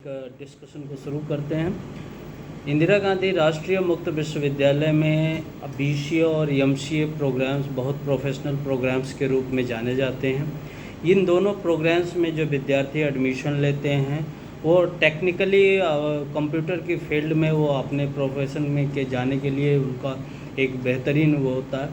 Discussion को शुरू करते हैं। इंदिरा गांधी राष्ट्रीय मुक्त विश्वविद्यालय में BCA और MCA प्रोग्राम्स बहुत प्रोफेशनल प्रोग्राम्स के रूप में जाने जाते हैं। इन दोनों प्रोग्राम्स में जो विद्यार्थी एडमिशन लेते हैं वो टेक्निकली कंप्यूटर की फील्ड में वो अपने प्रोफेशन में के जाने के लिए उनका एक बेहतरीन वो होता है।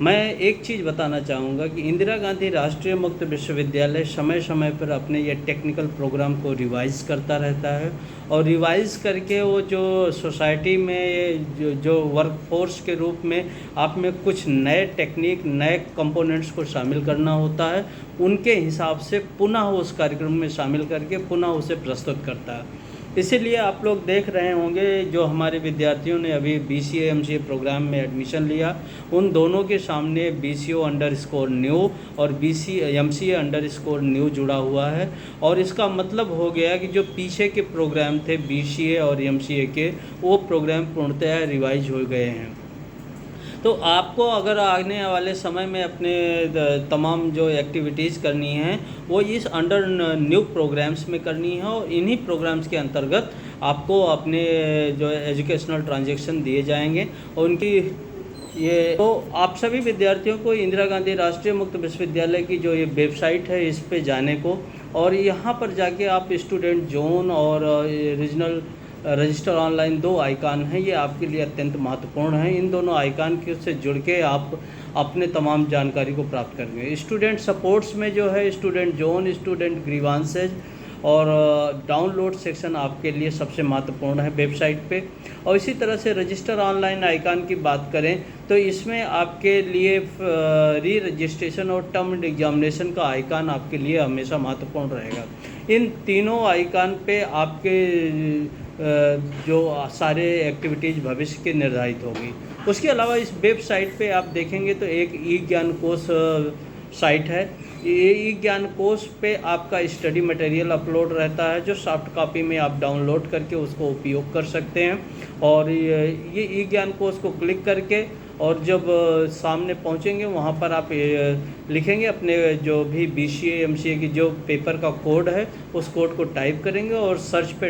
मैं एक चीज़ बताना चाहूँगा कि इंदिरा गांधी राष्ट्रीय मुक्त विश्वविद्यालय समय समय पर अपने ये टेक्निकल प्रोग्राम को रिवाइज करता रहता है और रिवाइज करके वो जो सोसाइटी में जो वर्कफोर्स के रूप में आप में कुछ नए टेक्निक नए कंपोनेंट्स को शामिल करना होता है, उनके हिसाब से पुनः उस कार्यक्रम में शामिल करके पुनः उसे प्रस्तुत करता है। इसीलिए आप लोग देख रहे होंगे जो हमारे विद्यार्थियों ने अभी BCA MCA प्रोग्राम में एडमिशन लिया, उन दोनों के सामने BCO_new और MCA_new जुड़ा हुआ है। और इसका मतलब हो गया कि जो पीछे के प्रोग्राम थे BCA और MCA के, वो प्रोग्राम पूर्णतः रिवाइज हो गए हैं। तो आपको अगर आने वाले समय में अपने तमाम जो एक्टिविटीज़ करनी हैं वो इस अंडर न्यू प्रोग्राम्स में करनी है और इन्हीं प्रोग्राम्स के अंतर्गत आपको अपने जो एजुकेशनल ट्रांजैक्शन दिए जाएंगे और उनकी ये तो आप सभी विद्यार्थियों को इंदिरा गांधी राष्ट्रीय मुक्त विश्वविद्यालय की जो ये वेबसाइट है इस पे जाने को, और यहाँ पर जाके आप स्टूडेंट जोन और रीजनल रजिस्टर ऑनलाइन 2 आइकान हैं, ये आपके लिए अत्यंत महत्वपूर्ण हैं। इन दोनों आइकान के से जुड़ के आप अपने तमाम जानकारी को प्राप्त करेंगे। स्टूडेंट सपोर्ट्स में जो है स्टूडेंट जोन, स्टूडेंट ग्रीवांसेज और डाउनलोड सेक्शन आपके लिए सबसे महत्वपूर्ण है वेबसाइट पे। और इसी तरह से रजिस्टर ऑनलाइन आइकान की बात करें तो इसमें आपके लिए री रजिस्ट्रेशन और टर्म एग्जामिनेशन का आइकान आपके लिए हमेशा महत्वपूर्ण रहेगा। इन तीनों आइकान पे आपके जो सारे एक्टिविटीज़ भविष्य के निर्धारित होगी। उसके अलावा इस वेबसाइट पे आप देखेंगे तो एक ई-ज्ञान कोश साइट है। ये ई-ज्ञान कोश पे आपका स्टडी मटेरियल अपलोड रहता है जो सॉफ्ट कॉपी में आप डाउनलोड करके उसको उपयोग कर सकते हैं। और ये ई-ज्ञान कोश को क्लिक करके और जब सामने पहुंचेंगे वहां पर आप लिखेंगे अपने जो भी BCA MCA की जो पेपर का कोड है उस कोड को टाइप करेंगे और सर्च पे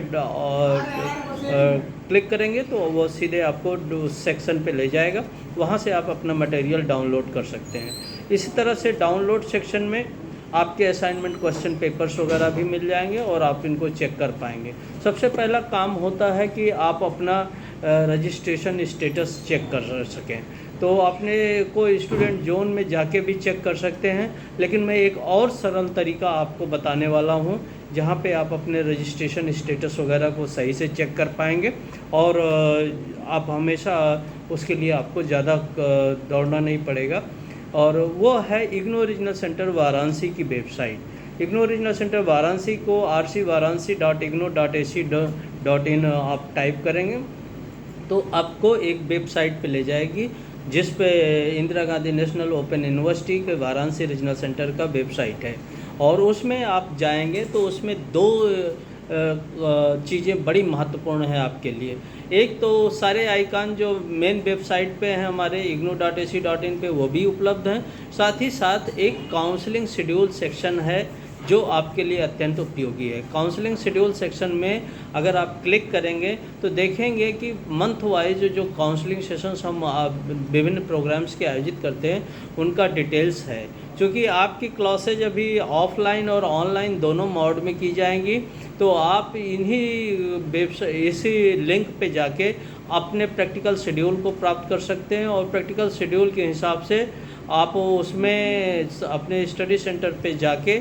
क्लिक करेंगे तो वो सीधे आपको सेक्शन पे ले जाएगा, वहां से आप अपना मटेरियल डाउनलोड कर सकते हैं। इसी तरह से डाउनलोड सेक्शन में आपके असाइनमेंट क्वेश्चन पेपर्स वगैरह भी मिल जाएंगे और आप इनको चेक कर पाएंगे। सबसे पहला काम होता है कि आप अपना रजिस्ट्रेशन स्टेटस चेक कर सकें, तो अपने को स्टूडेंट जोन में जाके भी चेक कर सकते हैं। लेकिन मैं एक और सरल तरीका आपको बताने वाला हूं जहां पे आप अपने रजिस्ट्रेशन स्टेटस वगैरह को सही से चेक कर पाएंगे और आप हमेशा उसके लिए आपको ज़्यादा दौड़ना नहीं पड़ेगा। और वो है इग्नो रीजनल सेंटर वाराणसी की website. IGNOU regional centre Varanasi को rcvaranasi.igno.ac.in आप टाइप करेंगे तो आपको एक वेबसाइट पे ले जाएगी जिस पे Indira Gandhi national open university के वाराणसी रीजनल सेंटर का वेबसाइट है। और उसमें आप जाएंगे तो उसमें 2 चीज़ें बड़ी महत्वपूर्ण हैं आपके लिए। एक तो सारे आइकान जो मेन वेबसाइट पे हैं हमारे igno.ac.in पे वो भी उपलब्ध हैं, साथ ही साथ एक काउंसलिंग शेड्यूल सेक्शन है जो आपके लिए अत्यंत उपयोगी है। काउंसलिंग शेड्यूल सेक्शन में अगर आप क्लिक करेंगे तो देखेंगे कि मंथ वाइज जो काउंसलिंग सेशंस हम विभिन्न प्रोग्राम्स के आयोजित करते हैं उनका डिटेल्स है। क्योंकि आपकी क्लासेज अभी ऑफलाइन और ऑनलाइन दोनों मोड में की जाएंगी तो आप इन्हीं वेबसाइट इसी लिंक पे जाके अपने प्रैक्टिकल शेड्यूल को प्राप्त कर सकते हैं और प्रैक्टिकल शेड्यूल के हिसाब से आप उसमें अपने स्टडी सेंटर पे जाके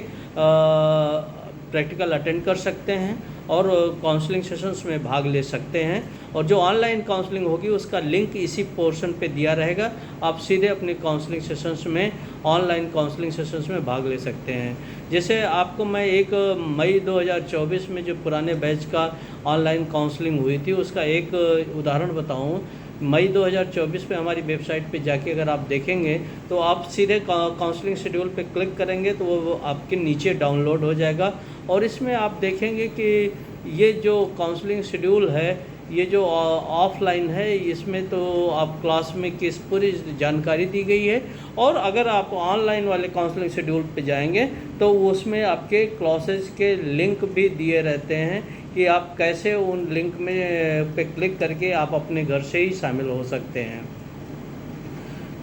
प्रैक्टिकल अटेंड कर सकते हैं और काउंसलिंग सेशंस में भाग ले सकते हैं। और जो ऑनलाइन काउंसलिंग होगी उसका लिंक इसी पोर्शन पे दिया रहेगा, आप सीधे अपने काउंसलिंग सेशंस में ऑनलाइन काउंसलिंग सेशंस में भाग ले सकते हैं। जैसे आपको मैं 1 मई 2024 में जो पुराने बैच का ऑनलाइन काउंसलिंग हुई थी उसका एक उदाहरण बताऊं। मई 2024 पे हमारी वेबसाइट पे जाके अगर आप देखेंगे तो आप सीधे काउंसलिंग शेड्यूल पे क्लिक करेंगे तो वो आपके नीचे डाउनलोड हो जाएगा। और इसमें आप देखेंगे कि ये जो काउंसलिंग शेड्यूल है ये जो ऑफलाइन है इसमें तो आप क्लास में किस पूरी जानकारी दी गई है। और अगर आप ऑनलाइन वाले काउंसलिंग शेड्यूल पे जाएंगे तो उसमें आपके क्लासेस के लिंक भी दिए रहते हैं कि आप कैसे उन लिंक में पे क्लिक करके आप अपने घर से ही शामिल हो सकते हैं।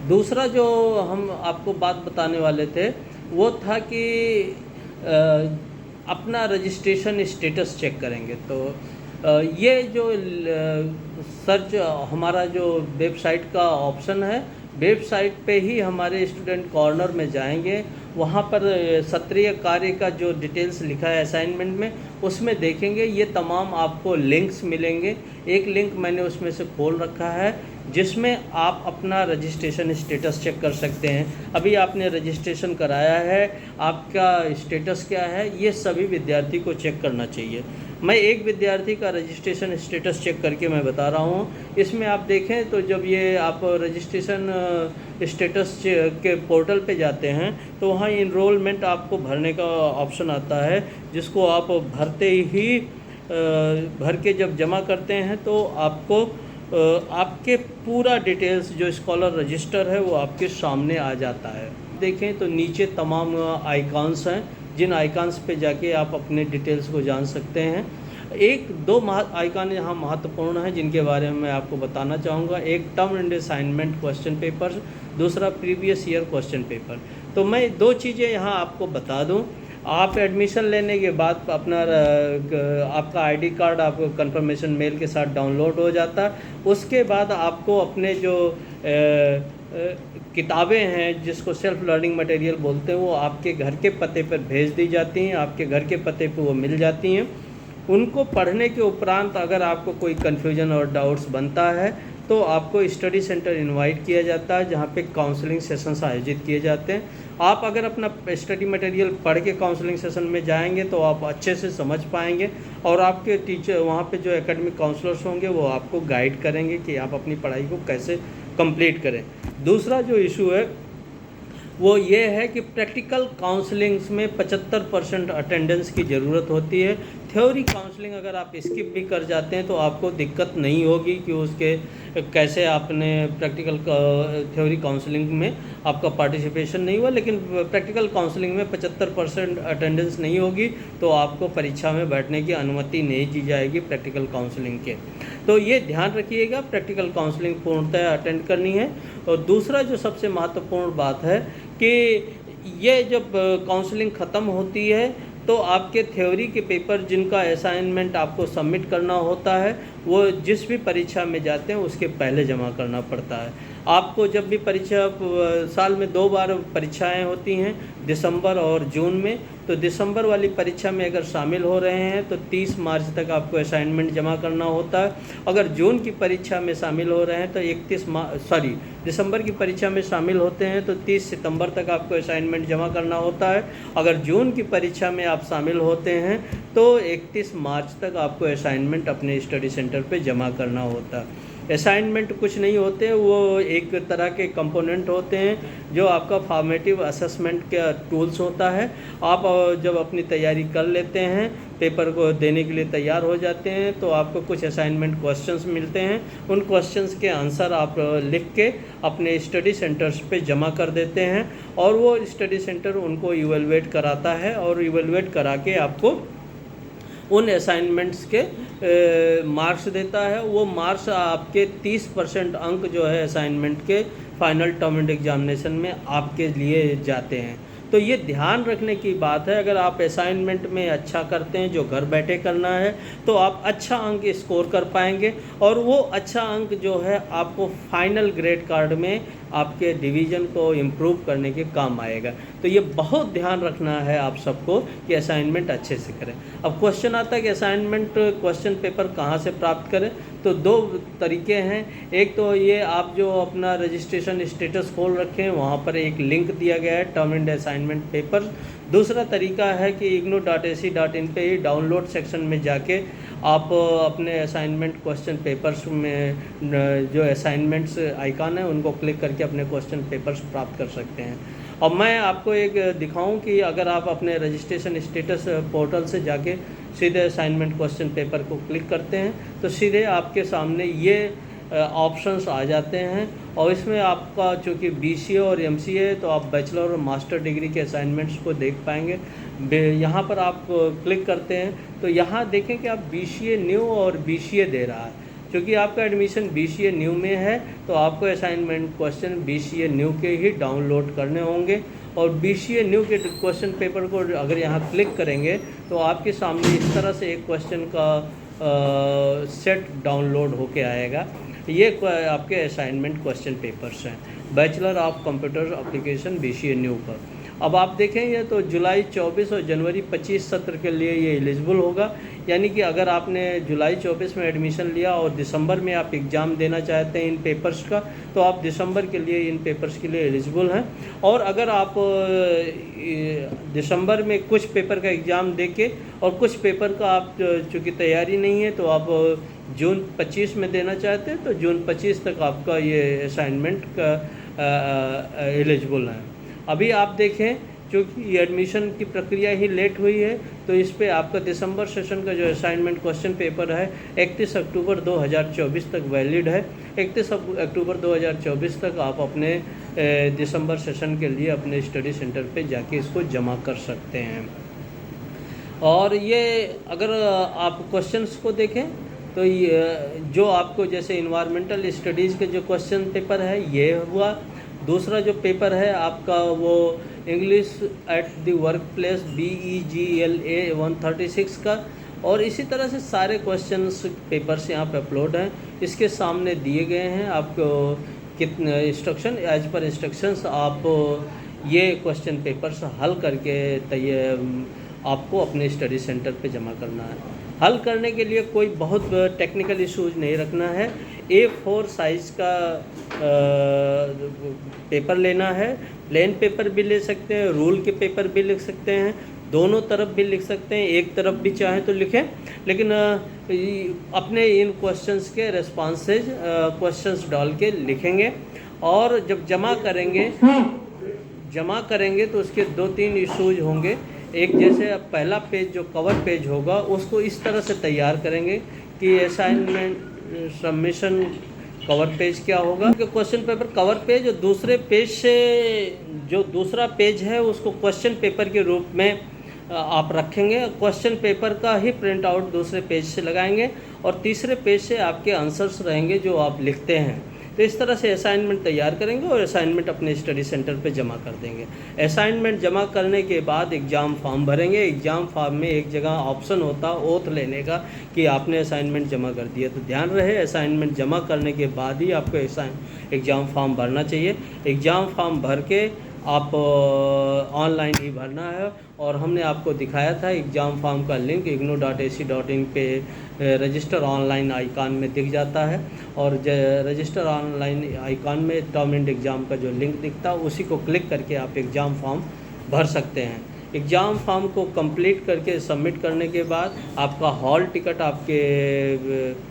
दूसरा जो हम आपको बात बताने वाले थे वो था कि अपना रजिस्ट्रेशन स्टेटस चेक करेंगे। तो ये जो सर्च हमारा जो वेबसाइट का ऑप्शन है, वेबसाइट पे ही हमारे स्टूडेंट कॉर्नर में जाएंगे, वहाँ पर सत्रीय कार्य का जो डिटेल्स लिखा है असाइनमेंट में, उसमें देखेंगे ये तमाम आपको लिंक्स मिलेंगे। एक लिंक मैंने उसमें से खोल रखा है जिसमें आप अपना रजिस्ट्रेशन स्टेटस चेक कर सकते हैं। अभी आपने रजिस्ट्रेशन कराया है, आपका स्टेटस क्या है, ये सभी विद्यार्थी को चेक करना चाहिए। मैं एक विद्यार्थी का रजिस्ट्रेशन स्टेटस चेक करके मैं बता रहा हूँ। इसमें आप देखें तो जब ये आप रजिस्ट्रेशन स्टेटस के पोर्टल पे जाते हैं तो वहाँ इनरोलमेंट आपको भरने का ऑप्शन आता है, जिसको आप भरते ही भर के जब जमा करते हैं तो आपको आपके पूरा डिटेल्स जो स्कॉलर रजिस्टर है वो आपके सामने आ जाता है। देखें तो नीचे तमाम आइकॉन्स हैं, जिन आइकॉन्स पे जाके आप अपने डिटेल्स को जान सकते हैं। एक दो आइकॉन यहाँ महत्वपूर्ण हैं जिनके बारे में मैं आपको बताना चाहूँगा। एक term and assignment question paper, दूसरा प्रीवियस ईयर क्वेश्चन पेपर। तो मैं दो चीज़ें यहाँ आपको बता दूँ। आप एडमिशन लेने के बाद अपना आपका आईडी कार्ड आपको कंफर्मेशन मेल के साथ डाउनलोड हो जाता है। उसके बाद आपको अपने जो किताबें हैं जिसको सेल्फ लर्निंग मटेरियल बोलते हैं वो आपके घर के पते पर भेज दी जाती हैं, आपके घर के पते पर वो मिल जाती हैं। उनको पढ़ने के उपरांत अगर आपको कोई कन्फ्यूजन और डाउट्स बनता है तो आपको स्टडी सेंटर इनवाइट किया जाता है, जहाँ पे काउंसलिंग सेशंस आयोजित किए जाते हैं। आप अगर अपना स्टडी मटेरियल पढ़ के काउंसलिंग सेशन में जाएंगे तो आप अच्छे से समझ पाएंगे और आपके टीचर वहाँ पे जो एकेडमिक काउंसलर्स होंगे वो आपको गाइड करेंगे कि आप अपनी पढ़ाई को कैसे कंप्लीट करें। दूसरा जो इशू है वो ये है कि प्रैक्टिकल काउंसलिंग्स में 75% अटेंडेंस की ज़रूरत होती है। थ्योरी काउंसलिंग अगर आप स्किप भी कर जाते हैं तो आपको दिक्कत नहीं होगी कि उसके कैसे आपने प्रैक्टिकल थ्योरी काउंसलिंग में आपका पार्टिसिपेशन नहीं हुआ, लेकिन प्रैक्टिकल काउंसलिंग में 75% अटेंडेंस नहीं होगी तो आपको परीक्षा में बैठने की अनुमति नहीं दी जाएगी प्रैक्टिकल काउंसलिंग के। तो ये ध्यान रखिएगा, प्रैक्टिकल काउंसलिंग पूर्णतः अटेंड करनी है। और दूसरा जो सबसे महत्वपूर्ण बात है कि ये जब काउंसलिंग ख़त्म होती है तो आपके थ्योरी के पेपर जिनका असाइनमेंट आपको सबमिट करना होता है वो जिस भी परीक्षा में जाते हैं उसके पहले जमा करना पड़ता है। आपको जब भी परीक्षा, साल में 2 बार परीक्षाएं होती हैं, दिसंबर और जून में। तो दिसंबर वाली परीक्षा में अगर शामिल हो रहे हैं तो 30 मार्च तक आपको असाइनमेंट जमा करना होता है। अगर जून की परीक्षा में शामिल हो रहे हैं तो दिसंबर की परीक्षा में शामिल होते हैं तो 30 सितंबर तक आपको असाइनमेंट जमा करना होता है। अगर जून की परीक्षा में आप शामिल होते हैं तो 31 मार्च तक आपको असाइनमेंट अपने स्टडी सेंटर पे जमा करना होता है। असाइनमेंट कुछ नहीं होते, वो एक तरह के कंपोनेंट होते हैं जो आपका फॉर्मेटिव असेसमेंट का टूल्स होता है। आप जब अपनी तैयारी कर लेते हैं, पेपर को देने के लिए तैयार हो जाते हैं तो आपको कुछ असाइनमेंट क्वेश्चंस मिलते हैं। उन क्वेश्चंस के आंसर आप लिख के अपने स्टडी सेंटर्स पे जमा कर देते हैं और वो स्टडी सेंटर उनको इवेलुएट कराता है और इवेलुएट करा के आपको उन असाइनमेंट्स के मार्क्स देता है। वो मार्क्स आपके 30% अंक जो है असाइनमेंट के फाइनल टर्म एंड एग्जामिनेशन में आपके लिए जाते हैं। तो ये ध्यान रखने की बात है, अगर आप असाइनमेंट में अच्छा करते हैं जो घर बैठे करना है तो आप अच्छा अंक स्कोर कर पाएंगे और वो अच्छा अंक जो है आपको फाइनल ग्रेड कार्ड में आपके डिवीज़न को इम्प्रूव करने के काम आएगा। तो ये बहुत ध्यान रखना है आप सबको कि असाइनमेंट अच्छे से करें। अब क्वेश्चन आता है कि असाइनमेंट क्वेश्चन पेपर कहाँ से प्राप्त करें, तो 2 तरीके हैं। एक तो ये आप जो अपना रजिस्ट्रेशन स्टेटस खोल रखें वहाँ पर एक लिंक दिया गया है टर्म एंड असाइनमेंट पेपर। दूसरा तरीका है कि ignou.ac.in पे ही डाउनलोड सेक्शन में जाके आप अपने असाइनमेंट क्वेश्चन पेपर्स में जो असाइनमेंट्स आइकन है उनको क्लिक करके अपने क्वेश्चन पेपर्स प्राप्त कर सकते हैं। अब मैं आपको एक दिखाऊं कि अगर आप अपने रजिस्ट्रेशन स्टेटस पोर्टल से जाके सीधे असाइनमेंट क्वेश्चन पेपर को क्लिक करते हैं तो सीधे आपके सामने ये ऑप्शंस आ जाते हैं। और इसमें आपका चूँकि BCA और MCA है तो आप बैचलर और मास्टर डिग्री के असाइनमेंट्स को देख पाएंगे। यहाँ पर आप क्लिक करते हैं तो यहाँ देखें कि आप BCA न्यू और BCA दे रहा है। क्योंकि आपका एडमिशन BCA न्यू में है तो आपको असाइनमेंट क्वेश्चन BCA न्यू के ही डाउनलोड करने होंगे। और BCA न्यू के क्वेश्चन पेपर को अगर यहाँ क्लिक करेंगे तो आपके सामने इस तरह से एक क्वेश्चन का सेट डाउनलोड होके आएगा। ये आपके असाइनमेंट क्वेश्चन पेपर्स हैं bachelor of computer application BCA new का। अब आप देखेंगे तो जुलाई 24 और जनवरी 25 सत्र के लिए ये एलिजिबल होगा। यानी कि अगर आपने जुलाई 24 में एडमिशन लिया और दिसंबर में आप एग्ज़ाम देना चाहते हैं इन पेपर्स का तो आप दिसंबर के लिए इन पेपर्स के लिए एलिजिबल हैं। और अगर आप दिसंबर में कुछ पेपर का एग्ज़ाम देके और कुछ पेपर का आप चूँकि तैयारी नहीं है तो आप जून 25 में देना चाहते हैं तो जून 25 तक आपका ये असाइनमेंट का एलिजिबल है। अभी आप देखें क्योंकि एडमिशन की प्रक्रिया ही लेट हुई है तो इस पे आपका दिसंबर सेशन का जो असाइनमेंट क्वेश्चन पेपर है 31 अक्टूबर 2024 तक वैलिड है। 31 अक्टूबर 2024 तक आप अपने दिसंबर सेशन के लिए अपने स्टडी सेंटर पे जाके इसको जमा कर सकते हैं। और ये अगर आप क्वेश्चंस को देखें तो ये जो आपको जैसे इन्वायरमेंटल स्टडीज़ के जो क्वेश्चन पेपर है ये हुआ। दूसरा जो पेपर है आपका वो English at the work place BEGLA 136 का। और इसी तरह से सारे क्वेश्चंस पेपर्स यहाँ पे अपलोड हैं। इसके सामने दिए गए हैं आपको कितने इंस्ट्रक्शन एज पर इंस्ट्रक्शंस आप ये क्वेश्चन पेपर्स हल करके आपको अपने स्टडी सेंटर पे जमा करना है। हल करने के लिए कोई बहुत टेक्निकल इश्यूज नहीं रखना है। A4 साइज़ का पेपर लेना है। प्लेन पेपर भी ले सकते हैं, रूल के पेपर भी लिख सकते हैं, दोनों तरफ भी लिख सकते हैं, एक तरफ भी चाहें तो लिखें। लेकिन अपने इन क्वेश्चंस के रेस्पॉन्सेज क्वेश्चंस डाल के लिखेंगे। और जब जमा करेंगे तो उसके 2-3 इशूज होंगे। एक जैसे पहला पेज जो कवर पेज होगा उसको इस तरह से तैयार करेंगे कि असाइनमेंट सबमिशन कवर पेज क्या होगा कि क्वेश्चन पेपर कवर पेज और दूसरे पेज से जो दूसरा पेज है उसको क्वेश्चन पेपर के रूप में आप रखेंगे। क्वेश्चन पेपर का ही प्रिंट आउट दूसरे पेज से लगाएंगे और तीसरे पेज से आपके आंसर्स रहेंगे जो आप लिखते हैं। तो इस तरह से असाइनमेंट तैयार करेंगे और असाइनमेंट अपने स्टडी सेंटर पे जमा कर देंगे। असाइनमेंट जमा करने के बाद एग्ज़ाम फॉर्म भरेंगे। एग्ज़ाम फॉर्म में एक जगह ऑप्शन होता ओथ लेने का कि आपने असाइनमेंट जमा कर दिया। तो ध्यान रहे असाइनमेंट जमा करने के बाद ही आपको एग्ज़ाम फॉर्म भरना चाहिए। एग्ज़ाम फॉर्म भर के आप ऑनलाइन ही भरना है। और हमने आपको दिखाया था एग्ज़ाम फॉर्म का लिंक ignou.ac.in पे रजिस्टर ऑनलाइन आइकॉन में दिख जाता है। और रजिस्टर ऑनलाइन आइकॉन में टर्म एंड एग्ज़ाम का जो लिंक दिखता है उसी को क्लिक करके आप एग्ज़ाम फॉर्म भर सकते हैं। एग्ज़ाम फॉर्म को कंप्लीट करके सबमिट करने के बाद आपका हॉल टिकट आपके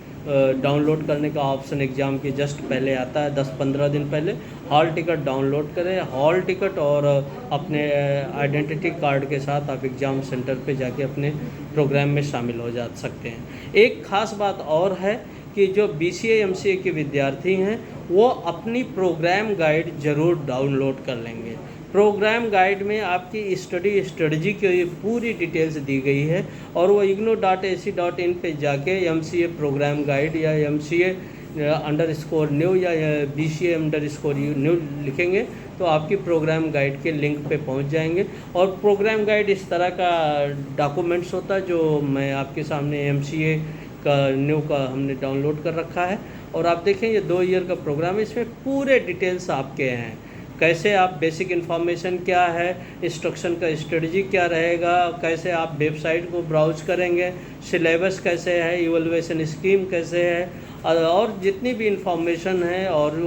डाउनलोड करने का ऑप्शन एग्ज़ाम के जस्ट पहले आता है 10-15 दिन पहले। हॉल टिकट डाउनलोड करें। हॉल टिकट और अपने आइडेंटिटी कार्ड के साथ आप एग्ज़ाम सेंटर पे जाके अपने प्रोग्राम में शामिल हो जा सकते हैं। एक ख़ास बात और है कि जो BCA MCA के विद्यार्थी हैं वो अपनी प्रोग्राम गाइड ज़रूर डाउनलोड कर लेंगे। प्रोग्राम गाइड में आपकी स्टडी स्ट्रेटजी की पूरी डिटेल्स दी गई है और वो ignou.ac.in पे जाके MCA प्रोग्राम गाइड या MCA_new या BCA_new लिखेंगे तो आपकी प्रोग्राम गाइड के लिंक पे पहुंच जाएंगे। और प्रोग्राम गाइड इस तरह का डॉक्यूमेंट्स होता है जो मैं आपके सामने MCA का न्यू का हमने डाउनलोड कर रखा है। और आप देखें ये 2 ईयर का प्रोग्राम है। इसमें पूरे डिटेल्स आपके हैं, कैसे आप बेसिक इन्फॉर्मेशन क्या है, इंस्ट्रक्शन का स्ट्रेटजी क्या रहेगा, कैसे आप वेबसाइट को ब्राउज करेंगे, सिलेबस कैसे है, इवैल्यूएशन स्कीम कैसे है और जितनी भी इंफॉर्मेशन है और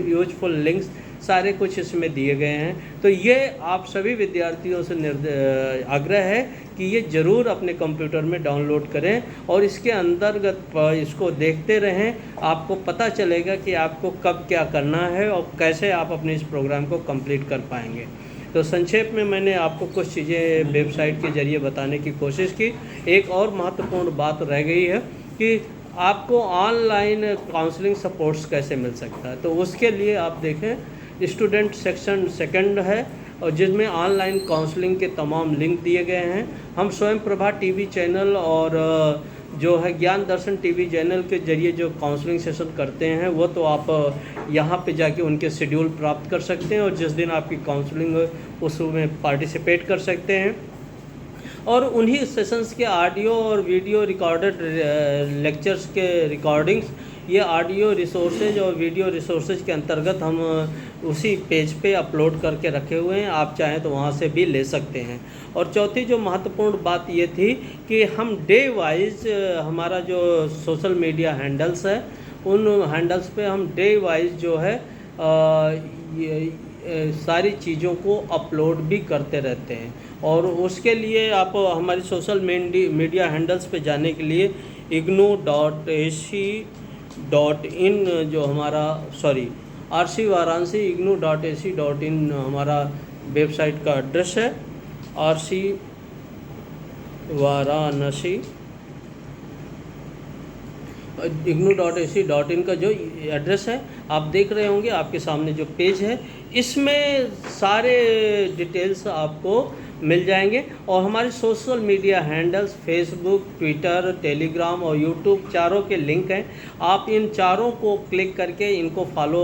यूजफुल लिंक्स सारे कुछ इसमें दिए गए हैं। तो ये आप सभी विद्यार्थियों से आग्रह है कि ये ज़रूर अपने कंप्यूटर में डाउनलोड करें और इसके अंतर्गत इसको देखते रहें। आपको पता चलेगा कि आपको कब क्या करना है और कैसे आप अपने इस प्रोग्राम को कंप्लीट कर पाएंगे। तो संक्षेप में मैंने आपको कुछ चीज़ें वेबसाइट के ज़रिए बताने की कोशिश की। एक और महत्वपूर्ण बात रह गई है कि आपको ऑनलाइन काउंसलिंग सपोर्ट्स कैसे मिल सकता है, तो उसके लिए आप देखें स्टूडेंट सेक्शन सेकंड है और जिसमें ऑनलाइन काउंसलिंग के तमाम लिंक दिए गए हैं। हम स्वयं प्रभा टीवी चैनल और जो है ज्ञान दर्शन टीवी चैनल के जरिए जो काउंसलिंग सेशन करते हैं वो तो आप यहाँ पे जाके उनके शेड्यूल प्राप्त कर सकते हैं और जिस दिन आपकी काउंसलिंग उसमें पार्टिसिपेट कर सकते हैं। और उन्हीं सेशंस के ऑडियो और वीडियो रिकॉर्डेड लेक्चर्स के रिकॉर्डिंग्स, ये ऑडियो रिसोर्सेज और वीडियो रिसोर्सेज के अंतर्गत हम उसी पेज पे अपलोड करके रखे हुए हैं, आप चाहें तो वहाँ से भी ले सकते हैं। और चौथी जो महत्वपूर्ण बात ये थी कि हम डे वाइज हमारा जो सोशल मीडिया हैंडल्स है उन हैंडल्स पे हम डे वाइज जो है सारी चीज़ों को अपलोड भी करते रहते हैं। और उसके लिए आप हमारी सोशल मीडिया हैंडल्स पे जाने के लिए ignou.ac.in जो हमारा RC वाराणसी ignou.ac.in हमारा वेबसाइट का एड्रेस है। RC वाराणसी ignou.ac.in का जो एड्रेस है आप देख रहे होंगे, आपके सामने जो पेज है इसमें सारे डिटेल्स आपको मिल जाएंगे। और हमारे social media handles Facebook, Twitter, Telegram और यूट्यूब चारों के लिंक हैं। आप इन चारों को क्लिक करके इनको फॉलो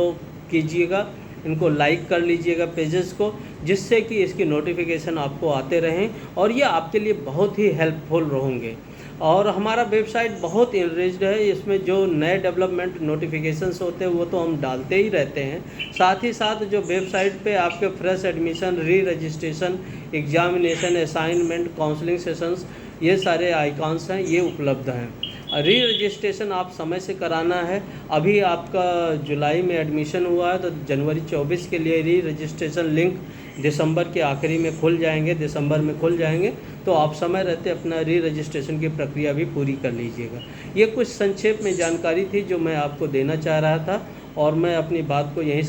कीजिएगा, इनको लाइक कर लीजिएगा पेजेस को, जिससे कि इसकी नोटिफिकेशन आपको आते रहें और ये आपके लिए बहुत ही हेल्पफुल रहेंगे। और हमारा वेबसाइट बहुत इनरिच्ड है, इसमें जो नए डेवलपमेंट नोटिफिकेशंस होते हैं वो तो हम डालते ही रहते हैं, साथ ही साथ जो वेबसाइट पे आपके फ्रेश एडमिशन, री registration, examination, assignment, counselling sessions, ये सारे आइकॉन्स हैं, ये उपलब्ध हैं। री रजिस्ट्रेशन आप समय से कराना है। अभी आपका जुलाई में एडमिशन हुआ है तो जनवरी 24 के लिए री रजिस्ट्रेशन लिंक दिसंबर के आखिरी में खुल जाएंगे, दिसंबर में खुल जाएंगे, तो आप समय रहते अपना री रजिस्ट्रेशन की प्रक्रिया भी पूरी कर लीजिएगा। ये कुछ संक्षेप में जानकारी थी जो मैं आपको देना चाह रहा था और मैं अपनी बात को यहीं